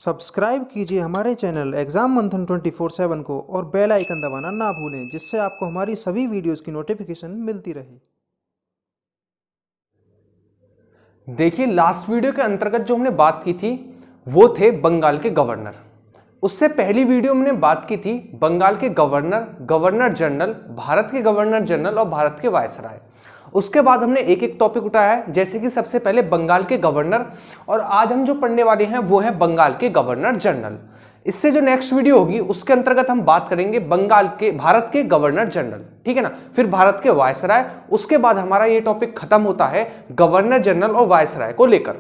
Subscribe कीजिए हमारे channel exam मंथन 24/7 को और बेल आइकन दबाना ना भूलें, जिससे आपको हमारी सभी वीडियोस की नोटिफिकेशन मिलती रहे। देखिए, लास्ट वीडियो के अंतर्गत जो हमने बात की थी वो थे बंगाल के गवर्नर। उससे पहली वीडियो में हमने बात की थी बंगाल के गवर्नर, गवर्नर जनरल, भारत के गवर्नर जनरल और भारत के वायसराय। उसके बाद हमने एक एक टॉपिक उठाया है, जैसे कि सबसे पहले बंगाल के गवर्नर, और आज हम जो पढ़ने वाले हैं वो है बंगाल के गवर्नर जनरल। इससे जो नेक्स्ट वीडियो होगी उसके अंतर्गत हम बात करेंगे भारत के गवर्नर जनरल, ठीक है ना, फिर भारत के वायसराय। उसके बाद हमारा ये टॉपिक खत्म होता है गवर्नर जनरल और वायसराय को लेकर।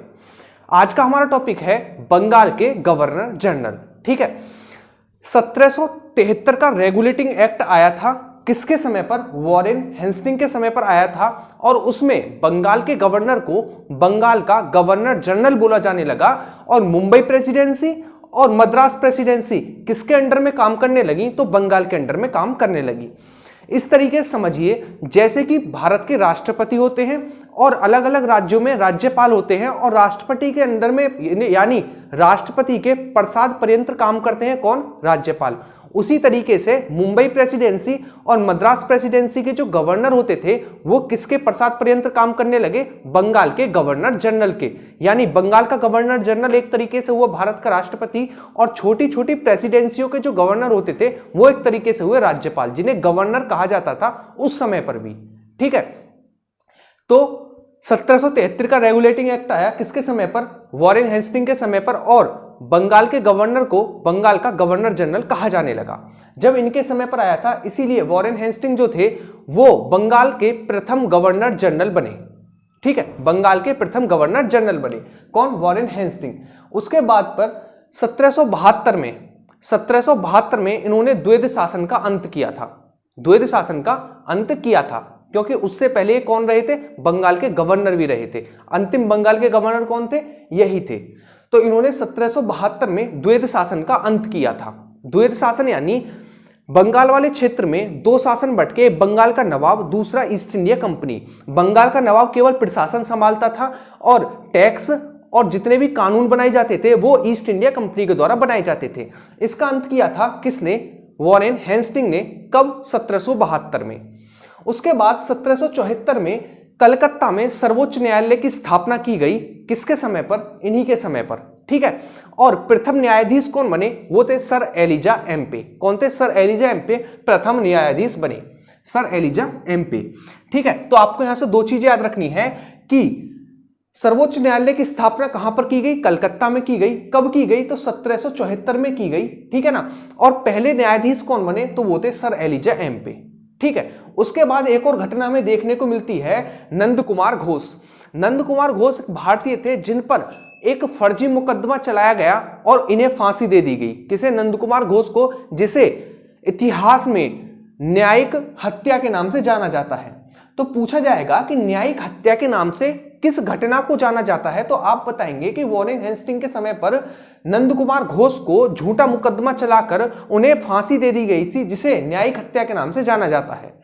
आज का हमारा टॉपिक है बंगाल के गवर्नर जनरल, ठीक है। 1773 का रेगुलेटिंग एक्ट आया था, किसके समय पर? वॉरेन हेस्टिंग के समय पर आया था, और उसमें बंगाल के गवर्नर को बंगाल का गवर्नर जनरल बोला जाने लगा। और मुंबई प्रेसिडेंसी और मद्रास प्रेसिडेंसी किसके अंडर में काम करने लगी? तो बंगाल के अंडर में काम करने लगी। इस तरीके से समझिए, जैसे कि भारत के राष्ट्रपति होते हैं और अलग अलग राज्यों में राज्यपाल होते हैं, और राष्ट्रपति के अंदर में यानी राष्ट्रपति के प्रसाद पर्यंत काम करते हैं कौन? राज्यपाल। उसी तरीके से मुंबई प्रेसिडेंसी और मद्रास प्रेसिडेंसी के जो गवर्नर होते थे वो किसके प्रसाद पर्यंत काम करने लगे? बंगाल के गवर्नर जनरल के। यानी बंगाल का गवर्नर जनरल एक तरीके से हुआ भारत का राष्ट्रपति, और छोटी छोटी प्रेसिडेंसियों के जो गवर्नर होते थे वो एक तरीके से हुए राज्यपाल, जिन्हें गवर्नर कहा जाता था उस समय पर भी, ठीक है। तो 1773 का रेगुलेटिंग एक्ट आया किसके समय पर? वॉरेन हेस्टिंग के समय पर, और बंगाल के गवर्नर को बंगाल का गवर्नर जनरल कहा जाने लगा जब इनके समय पर आया था। इसीलिए वॉरेन हेस्टिंग जो थे वो बंगाल के प्रथम गवर्नर जनरल बने, ठीक है। बंगाल के प्रथम गवर्नर जनरल बने कौन? Warren Hastings. उसके बाद पर 1772 में इन्होंने द्वैध शासन का अंत किया था। द्वैध शासन का अंत किया था क्योंकि उससे पहले कौन रहे थे? बंगाल के गवर्नर भी रहे थे। अंतिम बंगाल के गवर्नर कौन थे? यही थे। तो इन्होंने 1772 में द्वैध शासन का अंत किया था। द्वैध शासन यानी बंगाल वाले क्षेत्र में दो शासन बट के, बंगाल का नवाब, दूसरा ईस्ट इंडिया कंपनी। बंगाल का नवाब केवल प्रशासन संभालता था और टैक्स और जितने भी कानून बनाए जाते थे वो ईस्ट इंडिया कंपनी के द्वारा बनाए जाते थे। इसका अंत किया था किसने? वॉरेन हेस्टिंग ने। कब? 1772 में। उसके बाद 1774 में कलकत्ता में सर्वोच्च न्यायालय की स्थापना की गई। किसके समय पर? इन्हीं के समय पर, ठीक है। और प्रथम न्यायाधीश कौन बने? वो थे सर एलिजा एम्पे। कौन थे? सर एलिजा एम्पे प्रथम न्यायाधीश बने, सर एलिजा एम्पे, ठीक है। तो आपको यहां से दो चीजें याद रखनी है कि सर्वोच्च न्यायालय की स्थापना कहां पर की गई? कलकत्ता में की गई। कब की गई? तो 1774 में की गई, ठीक है ना। और पहले न्यायाधीश कौन बने? तो वो थे सर एलिजा एम्पे, ठीक है। उसके बाद एक और घटना हमें देखने को मिलती है, नंद कुमार घोष। नंद कुमार घोष भारतीय थे जिन पर एक फर्जी मुकदमा चलाया गया और इन्हें फांसी दे दी गई। किसे? नंद कुमार घोष को, जिसे इतिहास में न्यायिक हत्या के नाम से जाना जाता है। तो पूछा जाएगा कि न्यायिक हत्या के नाम से किस घटना को जाना जाता है? तो आप बताएंगे कि वॉरेन हेस्टिंग के समय पर नंद कुमार घोष को झूठा मुकदमा चलाकर उन्हें फांसी दे दी गई थी, जिसे न्यायिक हत्या के नाम से जाना जाता है।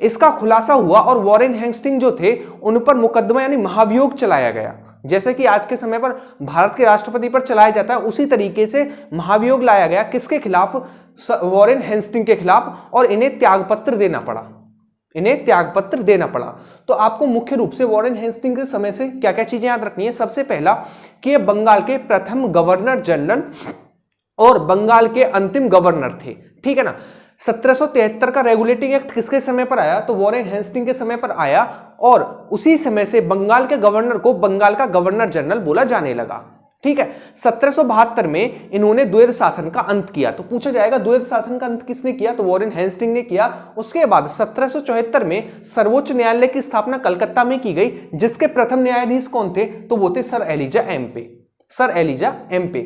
इसका खुलासा हुआ और वॉरेन हेस्टिंग जो थे उन पर मुकदमा यानी महाभियोग चलाया गया। जैसे कि आज के समय पर भारत के राष्ट्रपति पर चलाया जाता है, उसी तरीके से महाभियोग लाया गया। किसके खिलाफ? वॉरेन हेस्टिंग के खिलाफ, और इन्हें त्यागपत्र देना पड़ा। इन्हें त्यागपत्र देना पड़ा। तो आपको मुख्य रूप से वॉरेन हेस्टिंग के समय से क्या क्या चीजें याद रखनी है? सबसे पहला कि ये बंगाल के प्रथम गवर्नर जनरल और बंगाल के अंतिम गवर्नर थे, ठीक है ना। 1773 का रेगुलेटिंग एक्ट किसके समय पर आया? तो वॉरेन हेस्टिंग के समय पर आया, और उसी समय से बंगाल के गवर्नर को बंगाल का गवर्नर जनरल बोला जाने लगा, ठीक है। 1772 में इन्होंने द्वैध शासन का अंत किया। तो पूछा जाएगा द्वैध शासन का अंत किसने किया? तो वॉरेन हेस्टिंग ने किया। उसके बाद 1774 में सर्वोच्च न्यायालय की स्थापना कलकत्ता में की गई, जिसके प्रथम न्यायाधीश कौन थे? तो वो थे sir Elijah Impey, sir Elijah Impey,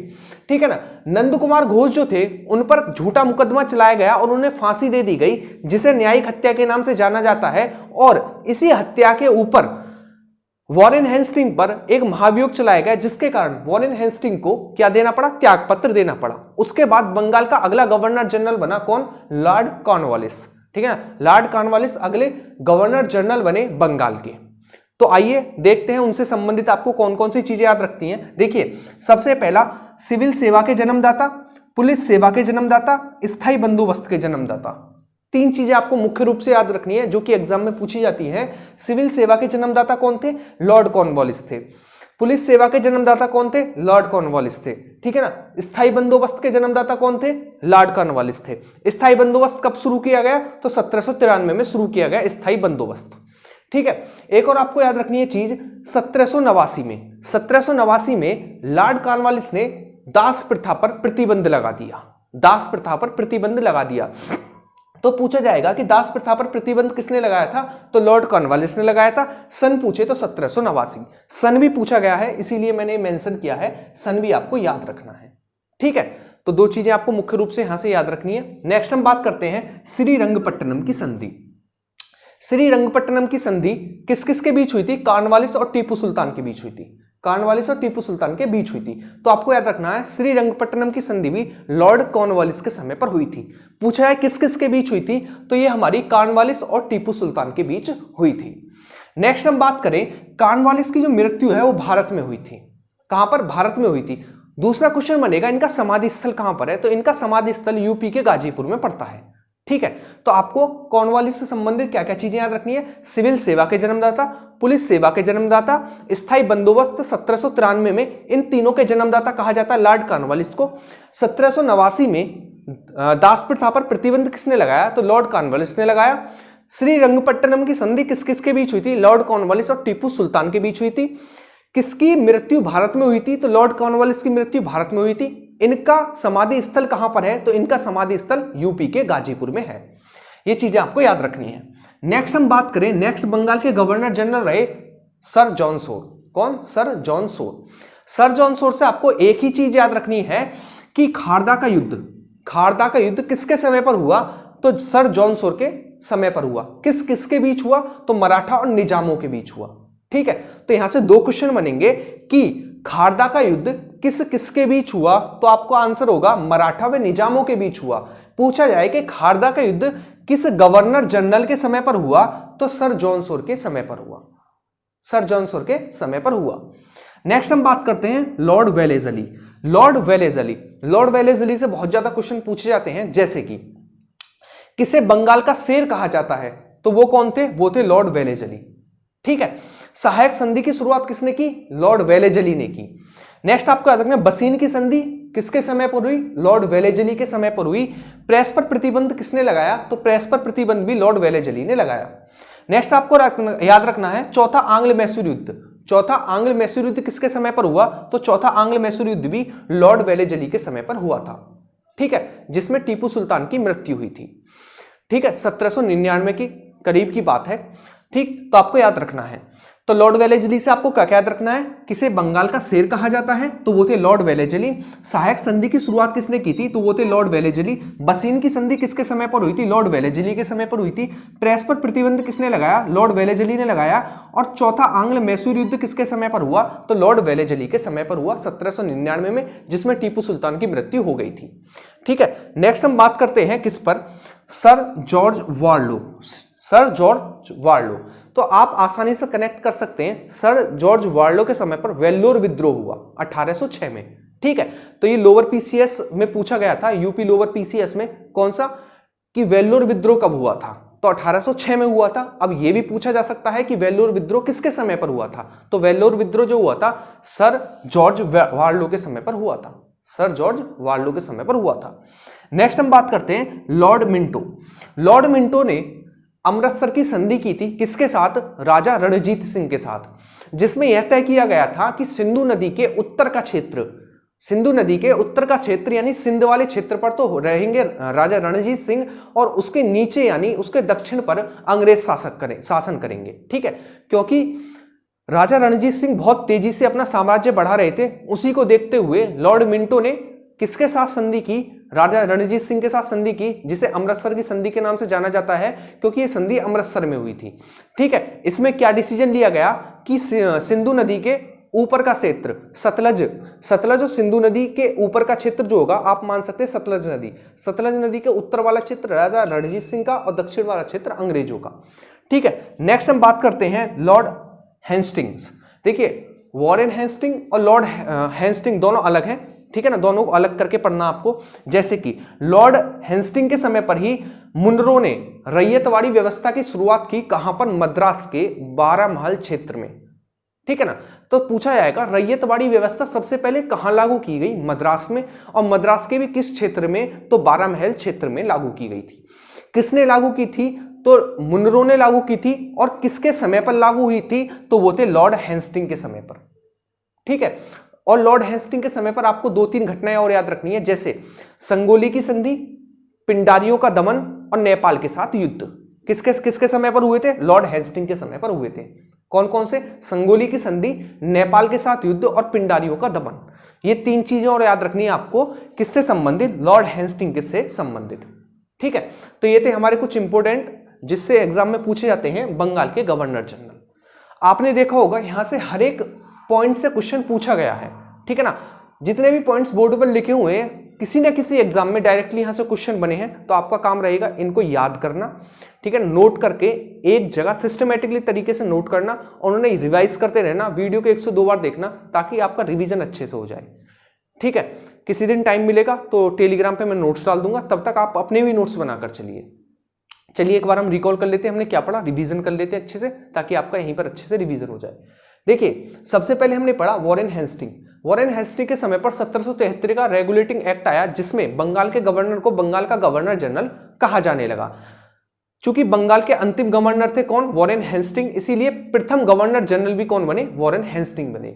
ठीक है ना। नंद कुमार घोष जो थे उन पर झूठा मुकदमा चलाया गया और उन्हें फांसी दे दी गई, जिसे न्यायिक हत्या के नाम से जाना जाता है। और इसी हत्या के ऊपर वॉरेन हेस्टिंग पर एक महाभियोग चलाया गया, जिसके कारण वॉरेन हेस्टिंग को क्या देना पड़ा? त्यागपत्र देना पड़ा। उसके बाद बंगाल का अगला गवर्नर जनरल बना कौन? लॉर्ड कॉर्नवालिस, ठीक है ना। लॉर्ड कॉर्नवालिस अगले गवर्नर जनरल बने बंगाल के। तो आइए देखते हैं उनसे संबंधित आपको कौन कौन सी चीजें याद रखती हैं। देखिए, सबसे पहला सिविल सेवा के जन्मदाता, पुलिस सेवा के जन्मदाता, स्थायी बंदोबस्त के जन्मदाता। तीन चीजें आपको मुख्य रूप से याद रखनी है जो कि एग्जाम में पूछी जाती है। सिविल सेवा के जन्मदाता कौन थे? लॉर्ड कॉर्नवालिस थे। पुलिस सेवा के जन्मदाता कौन थे? लॉर्ड कॉर्नवालिस थे। ठीक है ना। स्थायी बंदोबस्त के जन्मदाता कौन थे? लॉर्ड कॉर्नवालिस थे। स्थायी बंदोबस्त कब शुरू किया गया? तो 1793 में शुरू किया गया स्थायी बंदोबस्त। ठीक है। एक और आपको याद रखनी है चीज, 1789 में लॉर्ड कॉर्नवालिस ने दास प्रथा पर प्रतिबंध लगा दिया। दास प्रथा पर प्रतिबंध लगा दिया। तो पूछा जाएगा कि दास प्रथा पर प्रतिबंध किसने लगाया था? तो लॉर्ड कॉर्नवालिस ने लगाया था। सन पूछे तो 1789। सन भी पूछा गया है, इसीलिए मैंने मेंशन किया है, सन भी आपको याद रखना है। ठीक है। तो दो चीजें आपको मुख्य रूप से यहां से याद रखनी है। नेक्स्ट हम बात करते हैं श्रीरंगपट्टनम की संधि। श्रीरंगपट्टनम की संधि किस किस के बीच हुई थी? कॉर्नवालिस और टीपू सुल्तान के बीच हुई थी। कॉर्नवालिस और टीपू सुल्तान के बीच हुई थी। तो आपको याद रखना है श्रीरंगपट्टनम की संधि भी लॉर्ड कॉर्नवालिस के समय पर हुई थी। पूछा है किस किस के बीच हुई थी? तो ये हमारी कॉर्नवालिस और टीपू सुल्तान के बीच हुई थी। नेक्स्ट हम बात करें, कॉर्नवालिस की जो मृत्यु है वो भारत में हुई थी। कहां पर? भारत में हुई थी। दूसरा क्वेश्चन बनेगा इनका समाधि स्थल कहां पर है? तो इनका समाधि स्थल यूपी के गाजीपुर में पड़ता है। ठीक है। तो आपको कॉर्नवालिस से संबंधित क्या क्या चीजें याद रखनी है? सिविल सेवा के जन्मदाता, पुलिस सेवा के जन्मदाता, स्थायी बंदोबस्त 1793 में, इन तीनों के जन्मदाता कहा जाता है लॉर्ड कॉर्नवालिस को। 1789 में दास प्रथा पर प्रतिबंध किसने लगाया? तो लॉर्ड कॉर्नवालिस ने लगाया। श्रीरंगपट्टनम की संधि किस किस के बीच हुई थी? लॉर्ड कॉर्नवालिस और टीपू सुल्तान के बीच हुई थी। किसकी मृत्यु भारत में हुई थी? तो लॉर्ड कॉर्नवालिस की मृत्यु भारत में हुई थी। इनका समाधि स्थल कहां पर है? तो इनका समाधि स्थल यूपी के गाजीपुर में है। ये चीजें आपको याद रखनी है। नेक्स्ट हम बात करें, नेक्स्ट बंगाल के गवर्नर जनरल रहे सर जॉन सोर। कौन? सर जॉन सोर। सर जॉन सोर से आपको एक ही चीज याद रखनी है कि खारदा का युद्ध, खारदा का युद्ध किसके समय पर हुआ? तो सर जॉन सोर के समय पर हुआ। किस किसके बीच हुआ? तो मराठा और निजामों के बीच हुआ। ठीक है। तो यहां से दो क्वेश्चन बनेंगे कि खारदा का युद्ध किस किसके बीच हुआ? तो आपको आंसर होगा मराठा व निजामों के बीच हुआ। पूछा जाए कि खारदा का युद्ध किस गवर्नर जनरल के समय पर हुआ? तो सर जॉन सोर के समय पर हुआ। सर जॉन सोर के समय पर हुआ। नेक्स्ट हम बात करते हैं Lord Wellesley. Lord Wellesley, Lord Wellesley से बहुत ज्यादा क्वेश्चन पूछे जाते हैं, जैसे कि किसे बंगाल का शेर कहा जाता है? तो वो कौन थे? वो थे लॉर्ड वेलेजली। ठीक है। सहायक संधि की शुरुआत किसने की? लॉर्ड वेलेजली ने की। नेक्स्ट आपको याद रखना है बसीन की संधि किसके समय पर हुई? लॉर्ड वेलेजली के समय पर हुई। प्रेस पर प्रतिबंध किसने लगाया? तो प्रेस पर प्रतिबंध भी लॉर्ड वेलेजली ने लगाया। नेक्स्ट आपको याद रखना है चौथा आंग्ल मैसूर युद्ध। चौथा आंग्ल मैसूर युद्ध किसके समय पर हुआ? तो चौथा आंग्ल मैसूर युद्ध भी लॉर्ड वेलेजली के समय पर हुआ था। ठीक है। जिसमें टीपू सुल्तान की मृत्यु हुई थी। ठीक है। 1799 की करीब की बात है। ठीक। तो आपको याद रखना है, तो लॉर्ड वेलेजली से आपको क्या याद रखना है? किसे बंगाल का शेर कहा जाता है? तो वो थे लॉर्ड वेलेजली। सहायक संधि की शुरुआत किसने की थी? तो वो थे लॉर्ड वेलेजली। बसीन की संधि किसके समय पर हुई थी? लॉर्ड वेलेजली के समय पर हुई थी। प्रेस पर प्रतिबंध किसने लगाया? लॉर्ड वेलेजली ने लगाया। और चौथा आंग्ल मैसूर युद्ध किसके समय पर हुआ? तो लॉर्ड वेलेजली के समय पर हुआ 1799 में, जिसमें टीपू सुल्तान की मृत्यु हो गई थी। ठीक है। नेक्स्ट हम बात करते हैं किस पर? Sir George Warlow. Sir George Warlow. तो आप आसानी से कनेक्ट कर सकते हैं, सर जॉर्ज वार्लो के समय पर वेल्लोर विद्रोह हुआ 1806 में। ठीक है। तो ये लोअर पीसीएस में पूछा गया था, यूपी लोअर पीसीएस में, कौन सा? कि वेल्लोर विद्रोह कब हुआ था? तो 1806 में हुआ था। अब ये भी पूछा जा सकता है कि वेल्लोर विद्रोह किसके समय पर हुआ था? तो वेल्लोर विद्रोह जो हुआ था सर जॉर्ज वार्लो के समय पर हुआ था। सर जॉर्ज वार्लो के समय पर हुआ था। नेक्स्ट हम बात करते हैं लॉर्ड मिंटो। लॉर्ड मिंटो ने अमृतसर की संधि की थी किसके साथ? राजा रणजीत सिंह के साथ, जिसमें यह तय किया गया था कि सिंधु नदी के उत्तर का क्षेत्र, सिंधु नदी के उत्तर का क्षेत्र यानी सिंध वाले क्षेत्र पर तो रहेंगे राजा रणजीत सिंह, और उसके नीचे यानी उसके दक्षिण पर अंग्रेज शासन करेंगे। ठीक है। क्योंकि राजा रणजीत सिंह बहुत तेजी से अपना साम्राज्य बढ़ा रहे थे, उसी को देखते हुए लॉर्ड मिंटो ने किसके साथ संधि की? राजा रणजीत सिंह के साथ संधि की, जिसे अमृतसर की संधि के नाम से जाना जाता है, क्योंकि ये संधि अमृतसर में हुई थी। ठीक है। इसमें क्या डिसीजन लिया गया कि सिंधु नदी के ऊपर का क्षेत्र सतलज और सिंधु नदी के ऊपर का क्षेत्र जो होगा, आप मान सकते हैं सतलज नदी के उत्तर वाला क्षेत्र राजा रणजीत सिंह का और दक्षिण वाला क्षेत्र अंग्रेजों का। ठीक है। नेक्स्ट हम बात करते हैं लॉर्ड हेस्टिंग्स। देखिए, वॉरेन हेस्टिंग और लॉर्ड हेस्टिंग दोनों अलग हैं। ठीक है ना, दोनों को अलग करके पढ़ना आपको। जैसे कि लॉर्ड हेस्टिंग के समय पर ही मुनरो ने रैयतवाड़ी व्यवस्था की शुरुआत की, कहां पर? मद्रास के 12 महल क्षेत्र में, ठीक है ना। तो पूछा जाएगा रैयतवाड़ी व्यवस्था सबसे पहले कहां लागू की गई? मद्रास में। और मद्रास के भी किस क्षेत्र में? तो 12 महल क्षेत्र में लागू की गई थी। किसने लागू की थी? तो मुनरो ने लागू की थी। और किसके समय पर लागू हुई थी? तो वो थे लॉर्ड हेस्टिंग के समय पर, ठीक है। और लॉर्ड हेस्टिंग के समय पर आपको 2-3 घटनाएं और याद रखनी है, जैसे संगोली की संधि, पिंडारियों का दमन और नेपाल के साथ युद्ध। किसके किसके समय पर हुए थे? लॉर्ड हेस्टिंग के समय पर हुए थे। कौन कौन से? संगोली की संधि, नेपाल के साथ युद्ध और पिंडारियों का दमन। ये 3 चीजें और याद रखनी है आपको। किससे संबंधित? लॉर्ड हेस्टिंग से संबंधित, ठीक है। तो ये थे हमारे कुछ इंपोर्टेंट जिससे एग्जाम में पूछे जाते हैं बंगाल के गवर्नर जनरल। आपने देखा होगा यहां से हर एक पॉइंट से क्वेश्चन पूछा गया है, ठीक है ना। जितने भी पॉइंट्स बोर्ड पर लिखे हुए हैं किसी ना किसी एग्जाम में डायरेक्टली यहां से क्वेश्चन बने हैं, तो आपका काम रहेगा इनको याद करना, ठीक है। नोट करके एक जगह सिस्टमेटिकली तरीके से नोट करना और उन्हें रिवाइज करते रहना। वीडियो को 102 बार देखना ताकि आपका रिवीजन अच्छे से हो जाए, ठीक है। किसी दिन टाइम मिलेगा तो टेलीग्राम पे मैं नोट्स डाल दूंगा, तब तक आप अपने भी नोट्स बनाकर चलिए एक बार हम रिकॉल कर लेते हैं हमने क्या पढ़ा, रिवीजन कर लेते हैं अच्छे से, ताकि आपका यहीं पर अच्छे से रिवीजन हो जाए। देखिए सबसे पहले हमने पढ़ा वॉरेन हेस्टिंग। वॉरेन हेस्टिंग के समय पर 1773 का रेगुलेटिंग एक्ट आया, जिसमें बंगाल के गवर्नर को बंगाल का गवर्नर जनरल कहा जाने लगा। चूंकि बंगाल के अंतिम गवर्नर थे कौन? वॉरेन हेस्टिंग, इसीलिए प्रथम गवर्नर जनरल भी कौन बने? वॉरेन हेस्टिंग बने,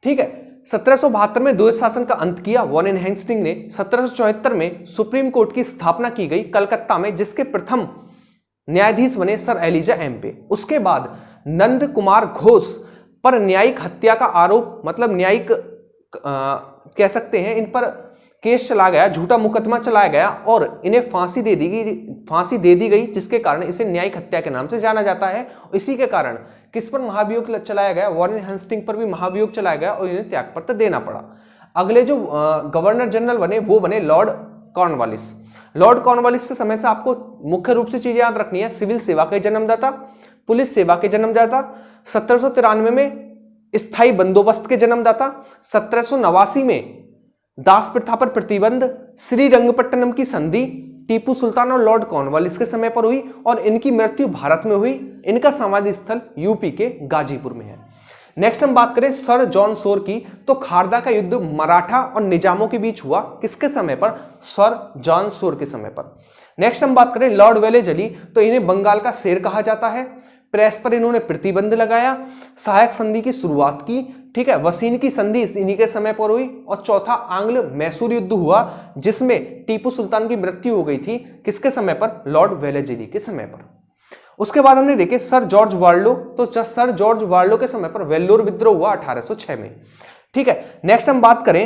ठीक है। 1772 में द्वैध शासन का अंत किया वॉरेन हेस्टिंग ने। 1774 में सुप्रीम कोर्ट की स्थापना की गई कलकत्ता में, जिसके प्रथम न्यायाधीश बने सर एलिजा एम्पे। उसके बाद नंद कुमार घोष पर न्यायिक हत्या का आरोप, मतलब न्यायिक कह सकते हैं, इन पर केस चला गया, झूठा मुकदमा चलाया गया और इन्हें फांसी दे दी गई, जिसके कारण इसे न्यायिक हत्या के नाम से जाना जाता है। इसी के कारण किस पर महाभियोग चलाया गया? वॉरेन हेस्टिंग पर भी महाभियोग चलाया गया और इन्हें त्यागपत्र देना पड़ा। अगले जो गवर्नर जनरल बने वो बने लॉर्ड कॉर्नवालिस। लॉर्ड कॉर्नवालिस के समय से आपको मुख्य रूप से चीजें याद रखनी है। सिविल सेवा के जन्मदाता, पुलिस सेवा के जन्मदाता, 1793 में स्थायी बंदोबस्त के जन्मदाता, 1789 में दास प्रथा पर प्रतिबंध, श्रीरंगपट्टनम की संधि टीपू सुल्तान और लॉर्ड कॉर्नवालिस के समय पर हुई और इनकी मृत्यु भारत में हुई। इनका समाधि स्थल यूपी के गाजीपुर में है। नेक्स्ट हम बात करें सर जॉन शोर की, तो खारदा का युद्ध मराठा और निजामों के बीच हुआ। किसके समय पर? सर जॉन शोर के समय पर। नेक्स्ट हम बात करें लॉर्ड वेलेजली, तो इन्हें बंगाल का शेर कहा जाता है। प्रेस पर इन्होंने प्रतिबंध लगाया, सहायक संधि की शुरुआत की, ठीक है। वसीन की संधि इन्हीं के समय पर हुई। और चौथा आंग्ल मैसूर युद्ध हुआ, जिसमें टीपू सुल्तान की मृत्यु हो गई थी। किसके समय पर? लॉर्ड वेलेजली के समय पर। उसके बाद हमने देखे सर जॉर्ज वार्लो, तो सर जॉर्ज वार्लो के समय पर वेल्लोर विद्रोह हुआ 1806 में, ठीक है। नेक्स्ट हम बात करें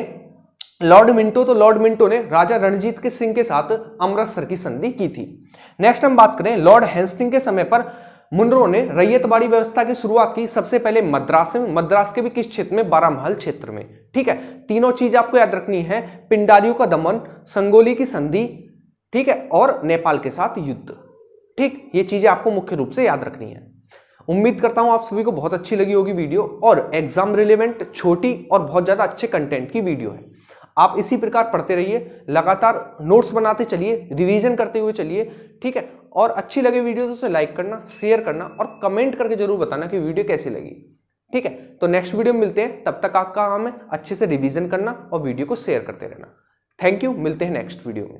लॉर्ड मिंटो, तो लॉर्ड मिंटो ने राजा रणजीत सिंह के साथ अमृतसर की संधि की थी। नेक्स्ट हम बात करें लॉर्ड हेस्टिंग के समय पर मुनरो ने रैयतवाड़ी व्यवस्था की शुरुआत की, सबसे पहले मद्रास में। मद्रास के भी किस क्षेत्र में? 12 महल क्षेत्र में, ठीक है। तीनों चीज आपको याद रखनी है, पिंडारियों का दमन, संगोली की संधि, ठीक है, और नेपाल के साथ युद्ध, ठीक। ये चीजें आपको मुख्य रूप से याद रखनी है। उम्मीद करता हूं आप सभी को बहुत अच्छी लगी होगी वीडियो, और एग्जाम रिलेवेंट, छोटी और बहुत ज्यादा अच्छे कंटेंट की वीडियो है। आप इसी प्रकार पढ़ते रहिए, लगातार नोट्स बनाते चलिए, रिवीजन करते हुए चलिए, ठीक है। और अच्छी लगे वीडियो तो उसे लाइक करना, शेयर करना और कमेंट करके जरूर बताना कि वीडियो कैसी लगी, ठीक है। तो नेक्स्ट वीडियो में मिलते हैं, तब तक आपका काम है अच्छे से रिवीजन करना और वीडियो को शेयर करते रहना। थैंक यू, मिलते हैं नेक्स्ट वीडियो में।